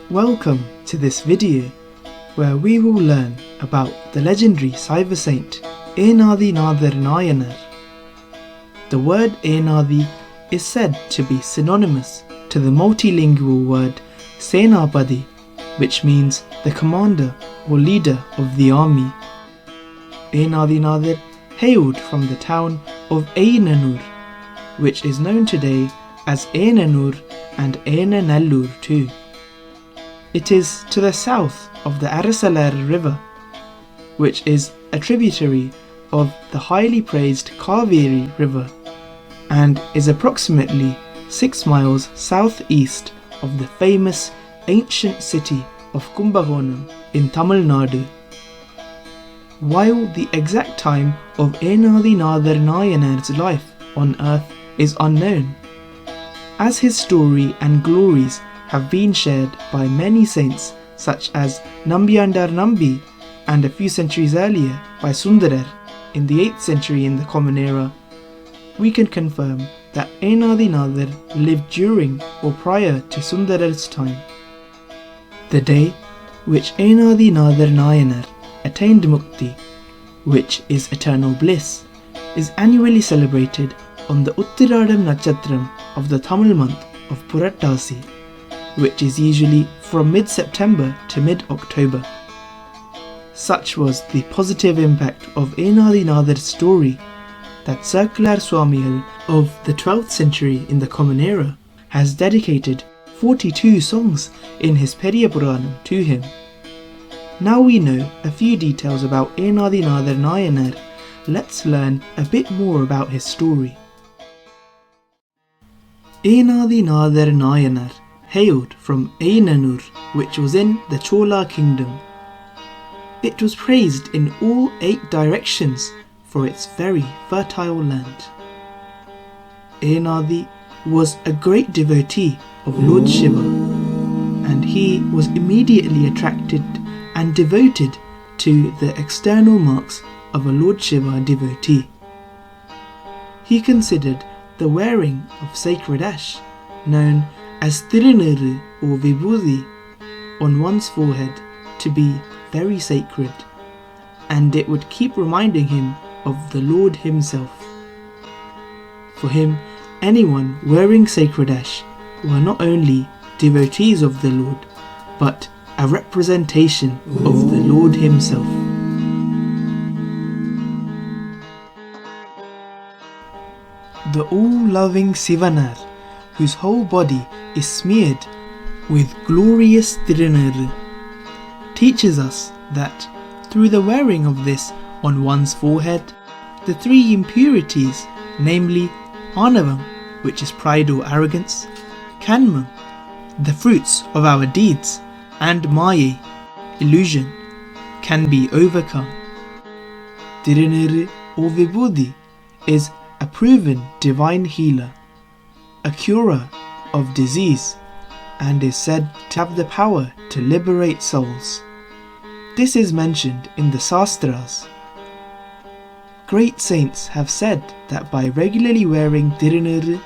Welcome to this video where we will learn about the legendary Saiva Saint Enaathi Naathar Nayanar. The word Yaenaathi is said to be synonymous to the multilingual word Senapati, which means the commander or leader of the army. Enaathi Naathar hailed from the town of Yaenannur, which is known today as Yaenannur and Yaenannallur too. It is to the south of the Arasalar river, which is a tributary of the highly praised Kaveri river, and is approximately 6 miles southeast of the famous ancient city of Kumbakonam in Tamil Nadu. While the exact time of Enaathi Naathar Nayanar's life on earth is unknown, as his story and glories have been shared by many saints such as Nambiyandaar Nambi and a few centuries earlier by Sundarar in the 8th century in the Common Era, we can confirm that Enaathi Naathar lived during or prior to Sundarar's time. The day which Enaathi Naathar Nayanar attained Mukti, which is eternal bliss, is annually celebrated on the Uttiradam Natchatram of the Tamil month of Puratasi, which is usually from mid-September to mid-October. Such was the positive impact of Enaathi Naathar's story that Circular Swamigal of the 12th century in the Common Era has dedicated 42 songs in his Periya Puranam to him. Now we know a few details about Enaathi Naathar Nayanar, let's learn a bit more about his story. Enaathi Naathar Nayanar hailed from Yaenannur, which was in the Chola kingdom. It was praised in all 8 directions for its very fertile land. Yaenaathi was a great devotee of Lord Shiva, and he was immediately attracted and devoted to the external marks of a Lord Shiva devotee. He considered the wearing of sacred ash, known as Thiruneettrai or Vibhuthi, on one's forehead to be very sacred, and it would keep reminding him of the Lord himself. For him, anyone wearing sacred ash were not only devotees of the Lord, but a representation of the Lord himself. The all-loving Sivanaar, whose whole body is smeared with glorious Thiruneettrai, teaches us that through the wearing of this on one's forehead, the 3 impurities, namely Anavam, which is pride or arrogance, Kanmam, the fruits of our deeds, and Maya, illusion, can be overcome. Thiruneettrai or Vibhuthi is a proven divine healer, a curer of disease, and is said to have the power to liberate souls. This is mentioned in the Sastras. Great saints have said that by regularly wearing Thiruneettrai,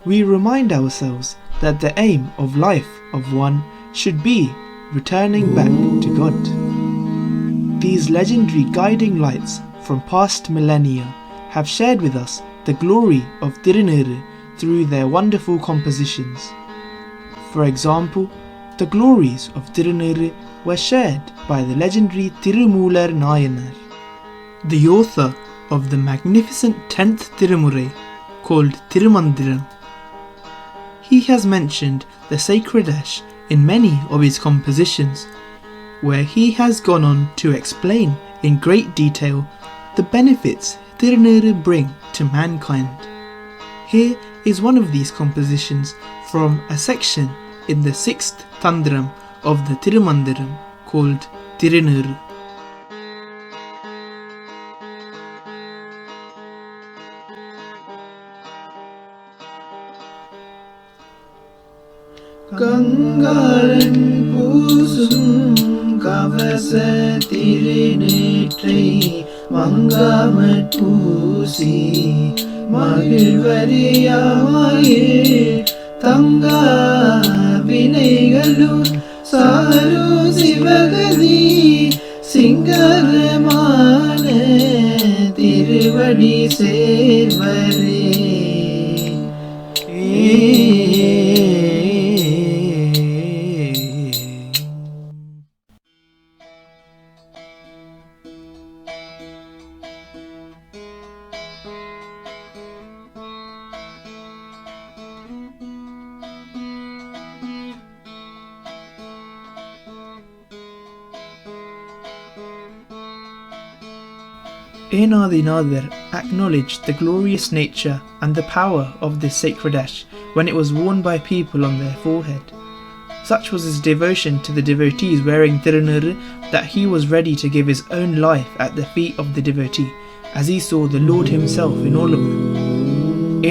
we remind ourselves that the aim of life of one should be returning back to God. These legendary guiding lights from past millennia have shared with us the glory of Thiruneettrai through their wonderful compositions. For example, the glories of Thiruneettrai were shared by the legendary Moolar Nayanar, the author of the magnificent 10th Thirumurai called Thirumanthiram. He has mentioned the sacred ash in many of his compositions, where he has gone on to explain in great detail the benefits Thiruneettrai bring to mankind. Here is one of these compositions from a section in the 6th Tandram of the Thirumanthiram called Thiruneettrai. Kangkaalan Puusum Kavasath Thiruneettrai Mangamat Poosi Magilvariyaye Tanga Vinaigalur அடி சேர்வரே. Yaenaathi Naathar acknowledged the glorious nature and the power of this sacred ash when it was worn by people on their forehead. Such was his devotion to the devotees wearing Thiruneettrai that he was ready to give his own life at the feet of the devotee, as he saw the Lord himself in all of them.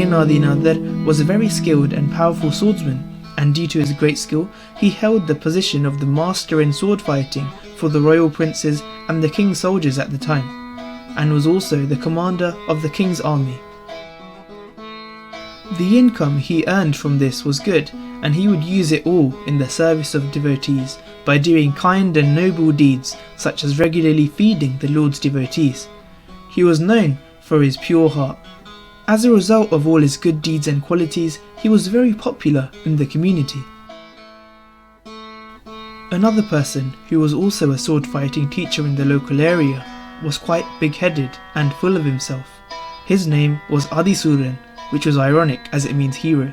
Enaathi Naathar was a very skilled and powerful swordsman, and due to his great skill, he held the position of the master in sword fighting for the royal princes and the king's soldiers at the time, and was also the commander of the king's army. The income he earned from this was good, and he would use it all in the service of devotees by doing kind and noble deeds such as regularly feeding the Lord's devotees. He was known for his pure heart. As a result of all his good deeds and qualities, he was very popular in the community. Another person who was also a sword fighting teacher in the local area was quite big-headed and full of himself. His name was Adisuran, which was ironic as it means hero.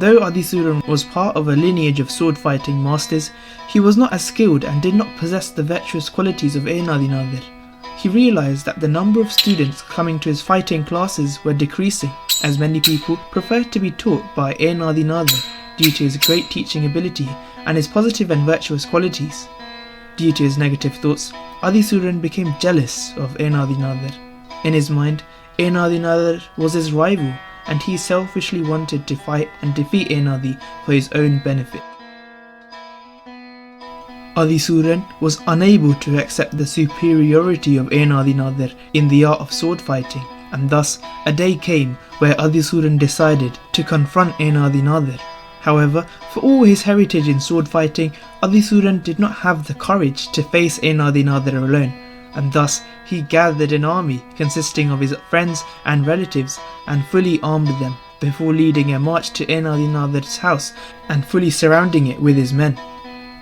Though Adisuran was part of a lineage of sword fighting masters, he was not as skilled and did not possess the virtuous qualities of Yaenaathi Naathar. He realised that the number of students coming to his fighting classes were decreasing, as many people preferred to be taught by Yaenaathi Naathar due to his great teaching ability and his positive and virtuous qualities. Due to his negative thoughts, Adisuran became jealous of Yaenaathi Naathar. In his mind, Yaenaathi Naathar was his rival, and he selfishly wanted to fight and defeat Yaenaathi for his own benefit. Adisuran was unable to accept the superiority of Yaenaathi Naathar in the art of sword fighting, and thus a day came where Adisuran decided to confront Yaenaathi Naathar. However, for all his heritage in sword fighting, Adisuran did not have the courage to face Yaenaathi Naathar alone, and thus he gathered an army consisting of his friends and relatives and fully armed them before leading a march to Yaenaathi Naathar's house and fully surrounding it with his men.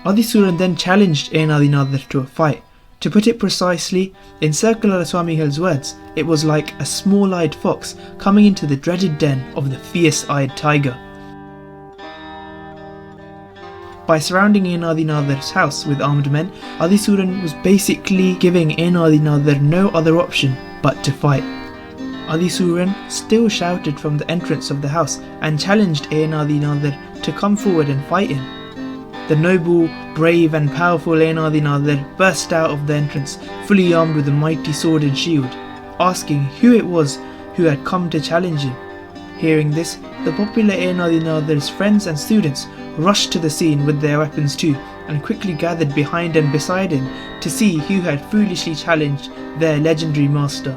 Adisuran then challenged Yaenaathi Naathar to a fight. To put it precisely, in Circular Swamigal's words, it was like a small-eyed fox coming into the dreaded den of the fierce-eyed tiger. By surrounding Yaenaathi Naathar's house with armed men, Adisuran was basically giving Yaenaathi Naathar no other option but to fight. Adisuran still shouted from the entrance of the house and challenged Yaenaathi Naathar to come forward and fight him. The noble, brave and powerful Yaenaathi Naathar burst out of the entrance, fully armed with a mighty sword and shield, asking who it was who had come to challenge him. Hearing this, the popular Yaenaathi Naathar's friends and students rushed to the scene with their weapons too, and quickly gathered behind and beside him to see who had foolishly challenged their legendary master.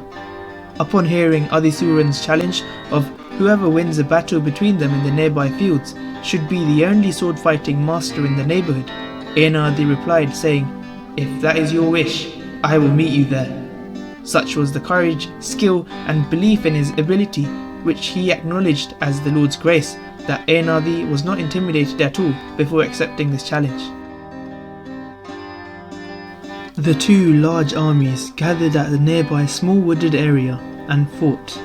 Upon hearing Adisuran's challenge of whoever wins a battle between them in the nearby fields should be the only sword fighting master in the neighbourhood, Yaenaathi replied saying, "If that is your wish, I will meet you there." Such was the courage, skill and belief in his ability which he acknowledged as the Lord's grace, that Yaenaathi was not intimidated at all before accepting this challenge. The two large armies gathered at the nearby small wooded area and fought.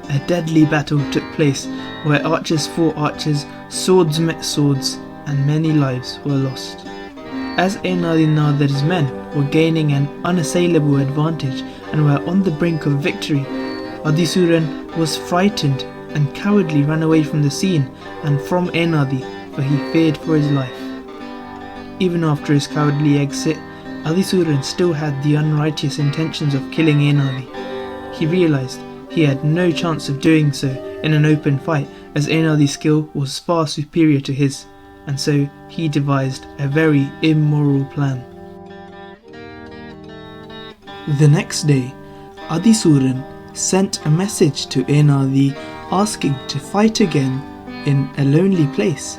A deadly battle took place where archers fought archers, swords met swords, and many lives were lost. As Yaenaathi Naathar's men were gaining an unassailable advantage and were on the brink of victory, Adisuran was frightened and cowardly ran away from the scene and from Yaenaathi, for he feared for his life. Even after his cowardly exit, Adisuran still had the unrighteous intentions of killing Yaenaathi. He realised he had no chance of doing so in an open fight, as Yaenaathi's skill was far superior to his, and so he devised a very immoral plan. The next day, Adisuran sent a message to Yaenaathi asking to fight again in a lonely place,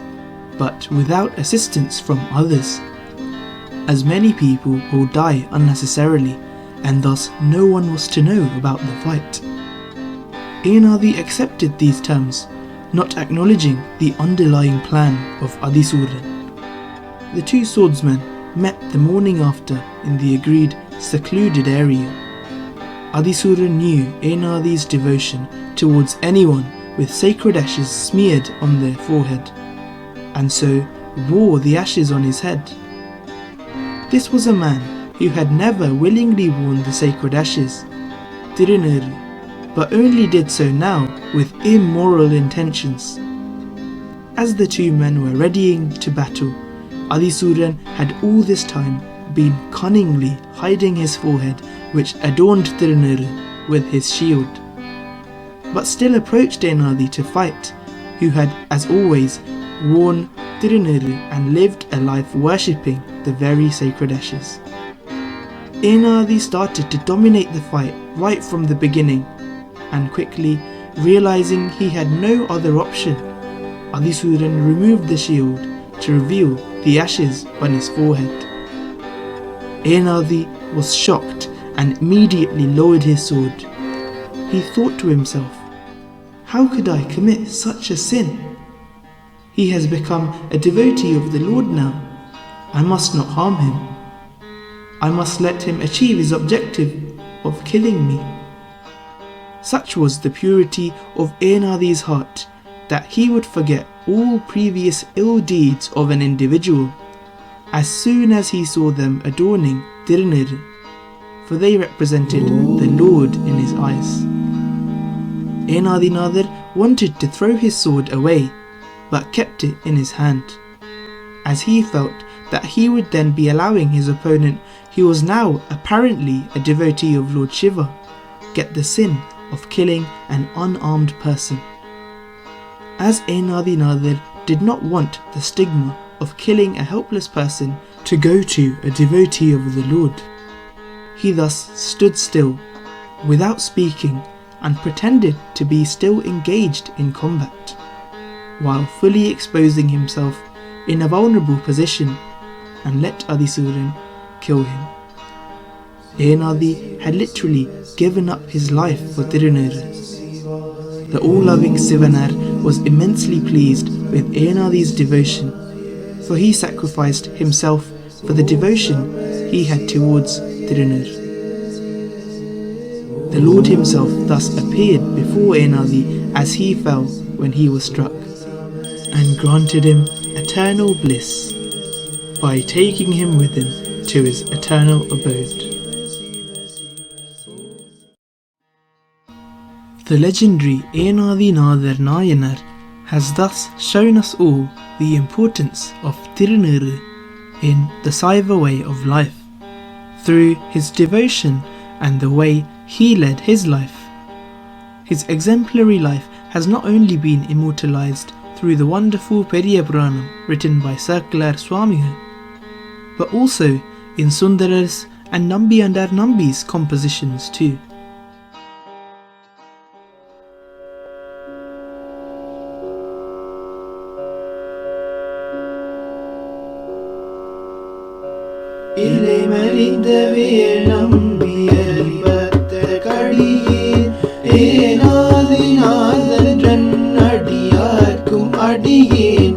but without assistance from others, as many people will die unnecessarily, and thus no one was to know about the fight. Yaenaathi accepted these terms, not acknowledging the underlying plan of Adisuran. The two swordsmen met the morning after in the agreed secluded area. Adisuran knew Yaenaathi's devotion towards anyone with sacred ashes smeared on their forehead, and so wore the ashes on his head. This was a man who had never willingly worn the sacred ashes, Thiruneettrai, but only did so now with immoral intentions. As the two men were readying to battle, Adisuran had all this time been cunningly hiding his forehead, which adorned Thiruneettrai with his shield, but still approached Yaenaathi to fight, who had, as always, worn Thiruneettrai and lived a life worshipping the very sacred ashes. Yaenaathi started to dominate the fight right from the beginning, and quickly, realizing he had no other option, Adisuran removed the shield to reveal the ashes on his forehead. Yaenaathi was shocked and immediately lowered his sword. He thought to himself, "How could I commit such a sin? He has become a devotee of the Lord now. I must not harm him. I must let him achieve his objective of killing me." Such was the purity of Yaenaathi's heart that he would forget all previous ill deeds of an individual as soon as he saw them adorning Thiruneettrai, for they represented the Lord in his eyes. Enaathi Naathar wanted to throw his sword away, but kept it in his hand, as he felt that he would then be allowing his opponent, who was now apparently a devotee of Lord Shiva, get the sin of killing an unarmed person. As Enaathi Naathar did not want the stigma of killing a helpless person to go to a devotee of the Lord, he thus stood still, without speaking, and pretended to be still engaged in combat, while fully exposing himself in a vulnerable position, and let Adisuran kill him. Yaenaathi had literally given up his life for Thiruneettrai. The all-loving Sivanaar was immensely pleased with Yaenaathi's devotion, for he sacrificed himself for the devotion he had towards Thiruneettrai. The Lord himself thus appeared before Yaenaathi as he fell when he was struck, and granted him eternal bliss by taking him with him to his eternal abode. The legendary Enaathi Naathar Nayanar has thus shown us all the importance of Thiruneettrai in the Saiva way of life, through his devotion and the way he led his life. His exemplary life has not only been immortalized through the wonderful Periya Puranam written by Sekkizhar Swamigal, but also in Sundarar's and Nambiyandaar Nambi's compositions too. Ilaimalintha vaelnampi Arupaththu kadiyaen Enaathi Naathar Nayanar kadiyaen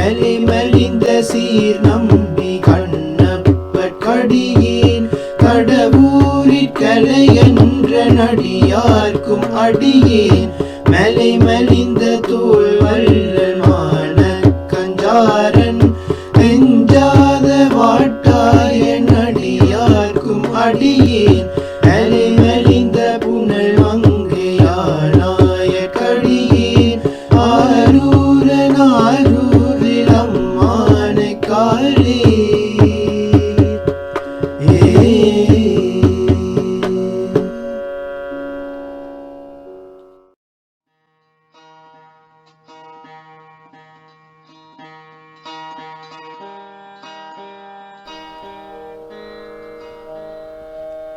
Ilaimalintha seer Nambi kannappat kadiyaen kadavoorit kalayenra nadiyarkum adiyaen Ilaimalintha தோள் வள்ளல் மானக்கஞ்சாரன் நெஞ்சாத வாட்டாய நடியார்க்கும் அடியேன் அலைமலிந்த புனல் மங்கையானாய கடியேன் ஆரூரன் ஆரூரில் அம்மானை காலே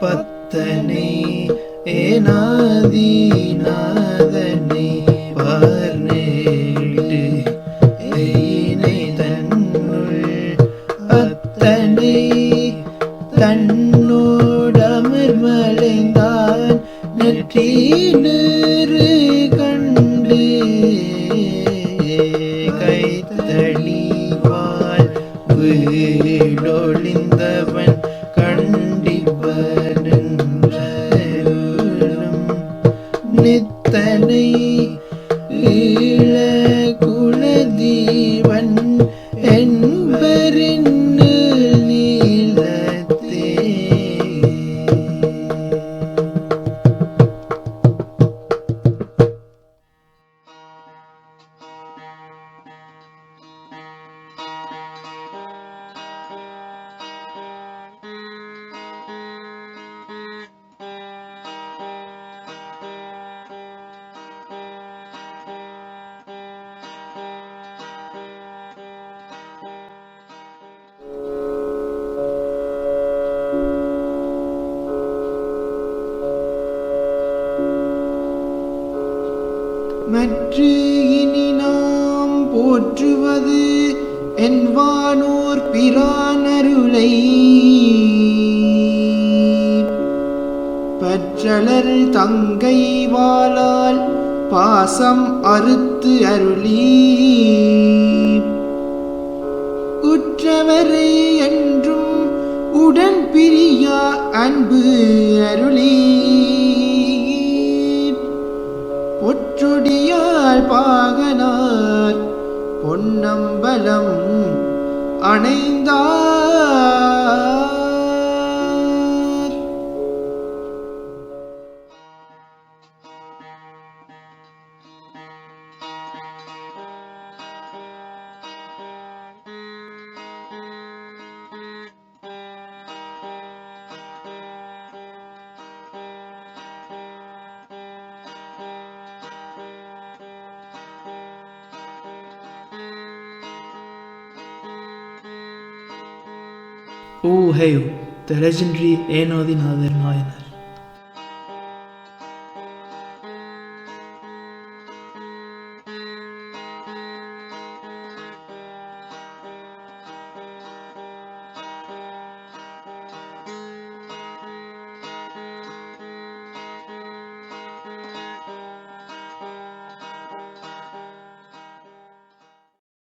பத்தனை ஏனாதி நாதனை பார்நேடு ஏனை தன்னுள் அத்தனை தன்னோடமர் மலைந்தான் நெற்றி நிறு வீடொழிந்தவன் கண்டிப்பதென்றும் நித்தனை ஈழ குலதீவன் என்பரின் நீலத்தே. மற்று இனி நாம் போற்றுவது என்வானோர் பிரானருளை பற்றலர் தங்கை வாளால் பாசம் அறுத்து அருளி உற்றவரை என்றும் உடன் பிரியா அன்பு அருளி பொற்றொடியால் பாகனார் Ponnambalam அணைந்தார். Oh, hail the legendary Enaathi Naathar Nayanar.